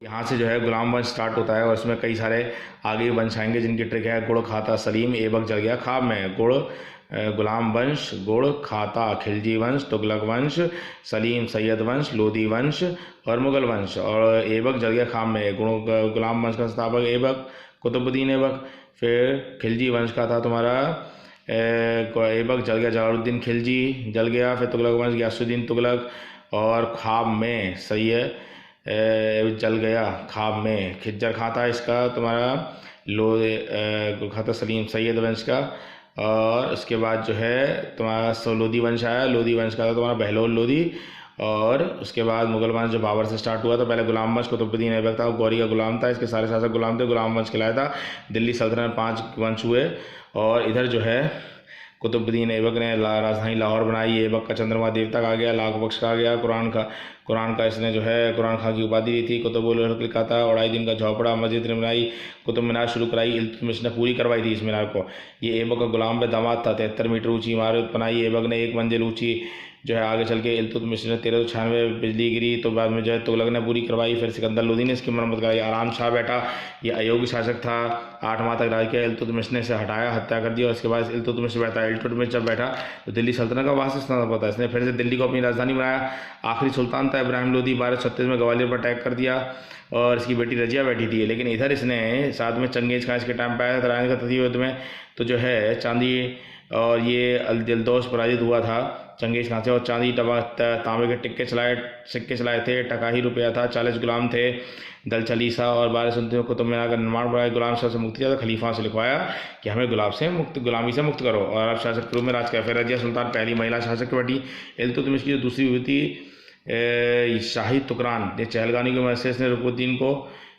यहाँ से जो है गुलाम वंश स्टार्ट होता है और इसमें कई सारे आगे वंश आएंगे जिनकी ट्रिक है। गुड़ खाता सलीम ऐबक जल गया ख्वाब में। गुड़ गुलाम वंश, गुड़ खाता खिलजी वंश, तुगलक वंश, सलीम सैयद वंश, लोधी वंश और मुगल वंश। और ऐबक जल गया ख्वाब में, गुलाम वंश का संस्थापक ऐबक, कुतुबुद्दीन ऐबक। फिर खिलजी वंश का था तुम्हारा ऐबक जल गया जलालुद्दीन खिलजी जल गया। फिर तुगलक वंश गयासुद्दीन तुगलक। और ख्वाब में सैयद जल गया ख्वाब में। खिज्जर खाता इसका तुम्हारा खाता सलीम सैयद वंश का। और उसके बाद जो है तुम्हारा लोधी वंश आया, लोधी वंश का था तुम्हारा बहलोल लोधी। और उसके बाद मुगल वंश जो बाबर से स्टार्ट हुआ तो पहले गुलाम वंश कुतुबुद्दीन ऐबक था, वो गौरी का गुलाम था, इसके सारे शासक गुलाम थे, गुलाम वंश कहलाया था। दिल्ली सल्तनत 5 वंश हुए। और इधर जो है कुतुबुद्दीन ऐबक ने राजधानी लाहौर बनाई। ऐबक का चंद्रमा देवता कहा गया, लाख बख्श कहा गया। कुरान का इसने जो है कुरान खां की उपाधि दी थी। कुतुबुल लिखा था। अढ़ाई दिन का झोपड़ा, मस्जिद ने बनाई, कुतुब मीनार शुरू कराई, इल्तुतमिश ने पूरी करवाई थी इस मीनार को। ये ऐबक का गुलाम पे दामाद था। 73 मीटर ऊंची इमारत बनाई ऐबक ने, 1 मंजिल ऊंची जो है। आगे चल के इल्तुतमिश ने 1396 बिजली गिरी तो बाद में जो है तुगलक ने पूरी करवाई। फिर सिकंदर लोधी ने इसकी मरम्मत कराई। आराम शाह बैठा, ये अयोग्य शासक था, 8 माह तक राज किया। इल्तुतमिश ने इसे हटाया, हत्या कर दी। और उसके बाद इल्तुतमिश बैठा, इल्तुतमिश जब बैठा तो दिल्ली सल्तनत का वास्तव पता, इसने फिर से दिल्ली को अपनी राजधानी बनाया। आखिरी सुल्तान था इब्राहिम लोधी, 1236 में ग्वालियर पर अटैक कर दिया। और इसकी बेटी रजिया बैठी थी। लेकिन इधर इसने साथ में चंगेज खां इसके टाइम पे आया था रानी का तृतीय युद्ध में, तो जो है चांदी और ये दिलदोष पराजित हुआ था चंगेज खां से। और चांदी तांबे के सिक्के चलाए थे। टकाही रुपया था, 40 गुलाम थे, दल चलीसा। और 1229 कुतुब मीनार का निर्माण बढ़ाया। गुलाम शाह से मुक्ति किया तो खलीफा से लिखवाया कि हमें गुलामी से मुक्त करो और अब शासक के रूप में राज किया। फिर रजिया सुल्तान पहली महिला शासक बेटी। इल्तुतमिश की जो दूसरी बेटी शाही तुकरान ने चहलगानी की मदद से इसने रुकनुद्दीन को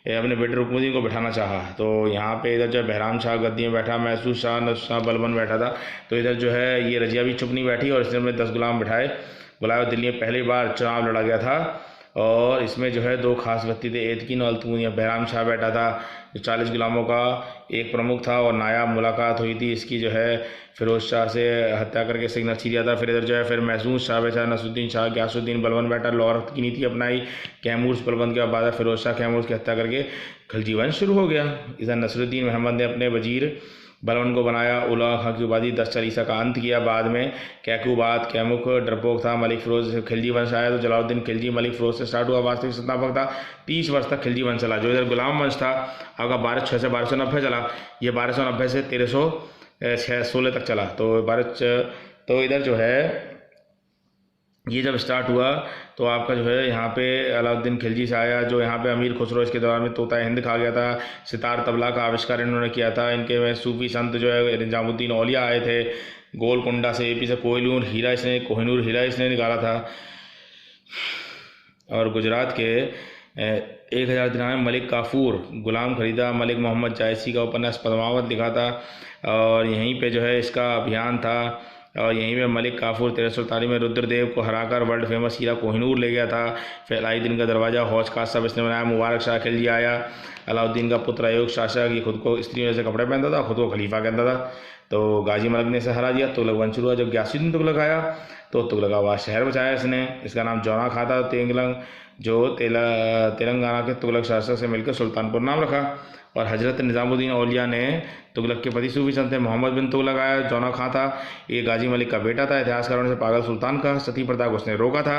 अपने बेटे रुकनुद्दीन को बैठाना चाहा। तो यहाँ पे इधर जो बहराम शाह गद्दी में बैठा, महसूद शाह नसरुल शाह बलबन बैठा था। तो इधर जो है ये रजिया भी चुप नहीं बैठी और इसने अपने 10 गुलाम बुलाए। दिल्ली में पहली बार चुनाव लड़ा गया था और इसमें जो है 2 खास व्यक्ति थे, एतकीन और अल्तुनिया। बहराम शाह बैठा था जो 40 गुलामों का एक प्रमुख था और नायाब मुलाकात हुई थी इसकी जो है फिरोज शाह से हत्या करके सिग्नल छीन लिया था। फिर इधर जो है फिर महसूद शाह बैठा, नसरुद्दीन शाह गयासुद्दीन बलबन बैठा, लाहौर की नीति अपनाई। कैमूर बलबन के बाद फिरोज शाह कैमूर की हत्या करके खिलजी वंश शुरू हो गया। इधर नसरुद्दीन महमद ने अपने वजीर बलबन को बनाया। उला खां की उपाधि 10 चालीसा का अंत किया। बाद में कैकुबाद कैमुक डरपोक था। मलिक फिरोज खिलजी वंश आया तो जलालुद्दीन खिलजी मलिक फिरोज से स्टार्ट हुआ। वास्तविक संस्थापक था। 30 वर्ष तक खिलजी वंश चला। जो इधर गुलाम वंश था आपका 1206 से 1290 चला। ये 1290 से 1316 तक चला। तो इधर जो है ये जब स्टार्ट हुआ तो आपका जो है यहाँ पे अलाउद्दीन खिलजी से आया जो यहाँ पे अमीर खुसरो इसके दौरान में तोता हिंद खा गया था। सितार तबला का आविष्कार इन्होंने किया था। इनके में सूफी संत जो है निजामुद्दीन औलिया आए थे। गोलकुंडा से एपी से कोहिनूर हीरा इसने निकाला था। और गुजरात के 1000 दिनार में मलिक काफूर गुलाम खरीदा। मलिक मोहम्मद जायसी का उपन्यास पद्मावत लिखा था और यहीं पे जो है इसका अभियान था। और यहीं पे मलिक काफूर 1347 में रुद्रदेव को हराकर वर्ल्ड फेमस हीरा कोहिनूर ले गया था। फिर अलाउद्दीन का दरवाज़ा हौज का सब इसने बनाया। मुबारक शाह खिलजी आया, अलाउद्दीन का पुत्र अयोग शासक, ये खुद को स्त्रियों जैसे कपड़े पहनता था, खुद को खलीफा कहता था। तो गाजी मलिक ने इसे हरा दिया। तुगलक वंश शुरू हुआ। जब गयासुद्दीन तुगलक आया तो तुगलकाबाद शहर बचाया इसने। इसका नाम जौना खां था। जो तेलंगाना के तुगलक शासक से मिलकर सुल्तानपुर नाम रखा। और हजरत निजामुद्दीन औलिया ने तुगलक के पति सूफी संत थे। मोहम्मद बिन तुगलक आया, जौना खां था, ये गाजी मलिक का बेटा था। इतिहासकारों ने पागल सुल्तान का सती प्रथा को उसने रोका था।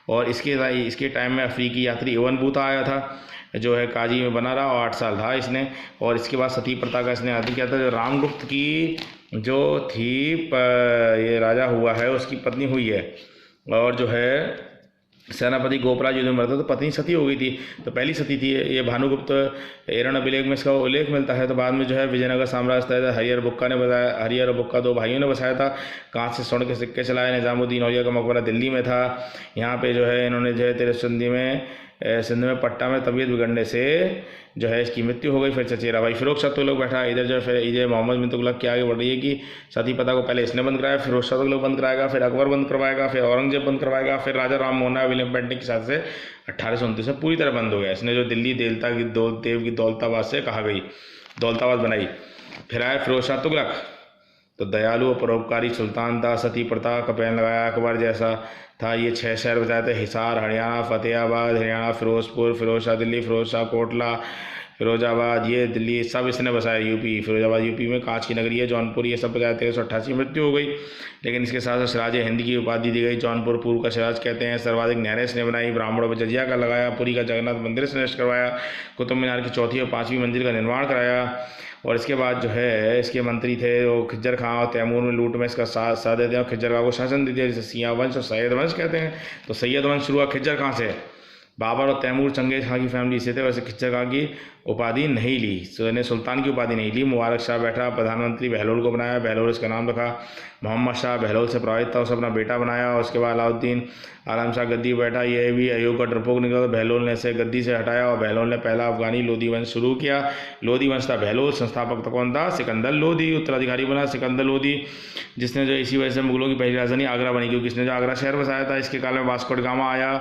और इसके टाइम में अफ्रीकी यात्री इब्न बूता आया था जो है काजी में बना रहा और 8 साल रहा इसने। और इसके बाद सती प्रथा का इसने आदि किया था। जो रामगुप्त की जो थी ये राजा हुआ है उसकी पत्नी हुई है। और जो है सेनापति गोपराज युद्ध में मरता तो पत्नी सती हो गई थी, तो पहली सती थी ये। भानुगुप्त एरण अभिलेख में इसका उल्लेख मिलता है। तो बाद में जो है विजयनगर साम्राज्य था, हरिहर बुक्का ने बताया, हरिहर और बुक्का 2 भाइयों ने बसाया था। कांच से स्वर्ण के सिक्के चलाए। निजामुद्दीन औलिया का मकबरा दिल्ली में था। यहाँ पे जो है इन्होंने जो है सिंध में पट्टा में तबीयत बिगड़ने से जो है इसकी मृत्यु हो गई। फिर चचेरा भाई फिरोज शाह तुगलक बैठा। इधर जो है फिर इधर मोहम्मद बिन तुगलक के आगे बढ़ रही है कि सती प्रथा को पहले इसने बंद कराया, फिरोज शाह तुगलक बंद कराएगा, फिर अकबर बंद करवाएगा, फिर औरंगजेब बंद करवाएगा, फिर राजा राम मोहन राय विलियम बेंटिंग के साथ से 1829 में पूरी तरह बंद हो गया। इसने जो दिल्ली देव की दौलताबाद से कहा गई दौलताबाद बनाई। फिर आया फिरोज शाह तुगलक तो दयालु और परोपकारी सुल्तान था। सती प्रथा का बैन लगाया। अकबर जैसा था। ये 6 शहर बताए थे, हिसार हरियाणा, फतेहाबाद हरियाणा, फिरोजपुर फिरोजशाह दिल्ली, फिरोजशाह कोटला फिरोजाबाद ये दिल्ली, सब इसने बसाया। यूपी, फिरोजाबाद यूपी में, कांच की नगरी है जौनपुर, ये सब बताया। 1388 मृत्यु हो गई। लेकिन इसके साथ साथ सिराज हिंद की उपाधि दी गई। जौनपुर पूर्व का सिराज कहते हैं। सर्वाधिक नहरें इसने बनाई। ब्राह्मणों पर जजिया का लगाया। पुरी का जगन्नाथ मंदिर से नष्ट करवाया। कुतुब मीनार की 4वीं और 5वीं मंजिल का निर्माण कराया। और इसके बाद जो है इसके मंत्री थे वो खिज्जर खां और तैमूर में लूट में इसका साथ देते हैं और खिज्जर खां को शासन दे दिया, जिसे सियां वंश और सैयद वंश कहते हैं। तो सैयद वंश शुरू हुआ खिज्जर खां से। बाबर और तैमूर चंगेज खां की फैमिली से थे। वैसे खिज्जर खां की उपाधि नहीं ली, इन्हें सुल्तान की उपाधि नहीं ली। मुबारक शाह बैठा, प्रधानमंत्री बहलोल को बनाया, बहलोल इसका नाम रखा। मोहम्मद शाह बहलोल से प्रभावित था, उसे अपना बेटा बनाया। और उसके बाद अलाउद्दीन आलम शाह गद्दी बैठा, ये भी अयोग का डरपोक निकला तो बहलोल ने इसे गद्दी से हटाया और बहलोल ने पहला अफगानी लोधी वंश शुरू किया। लोधी वंश था बहलोल। संस्थापक कौन था? सिकंदर लोधी। उत्तराधिकारी बना सिकंदर लोधी, जिसने जो इसी वजह से मुगलों की पहली राजधानी आगरा बनी, क्योंकि इसने जो आगरा शहर बसाया था। इसके काल में वास्को ड गामा आया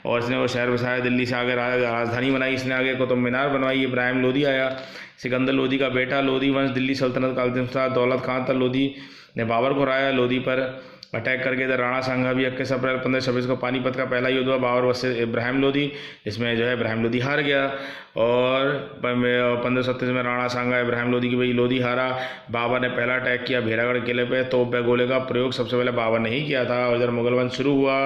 और इसने वो शहर बसाया। दिल्ली से आगे राजधानी बनाई इसने, आगे कुतुब मीनार बनवाई। इब्राहिम लोधी आया, सिकंदर लोधी का बेटा। लोधी वंश दिल्ली सल्तनत काल था। दौलत खान था लोधी ने बाबर को हराया। लोधी पर अटैक करके इधर राणा सांगा भी 21 अप्रैल 1526 को पानीपत का पहला युद्ध हुआ बाबर वर्सेस इब्राहिम लोधी, इसमें जो है इब्राहिम लोधी हार गया। और 1537 में राणा सांगा इब्राहिम लोधी की भाई लोधी हारा। बाबर ने पहला अटैक किया भेरागढ़ किले पे, तोप गोले का प्रयोग सबसे पहले बाबर ने ही किया था। और इधर मुगल वंश शुरू हुआ।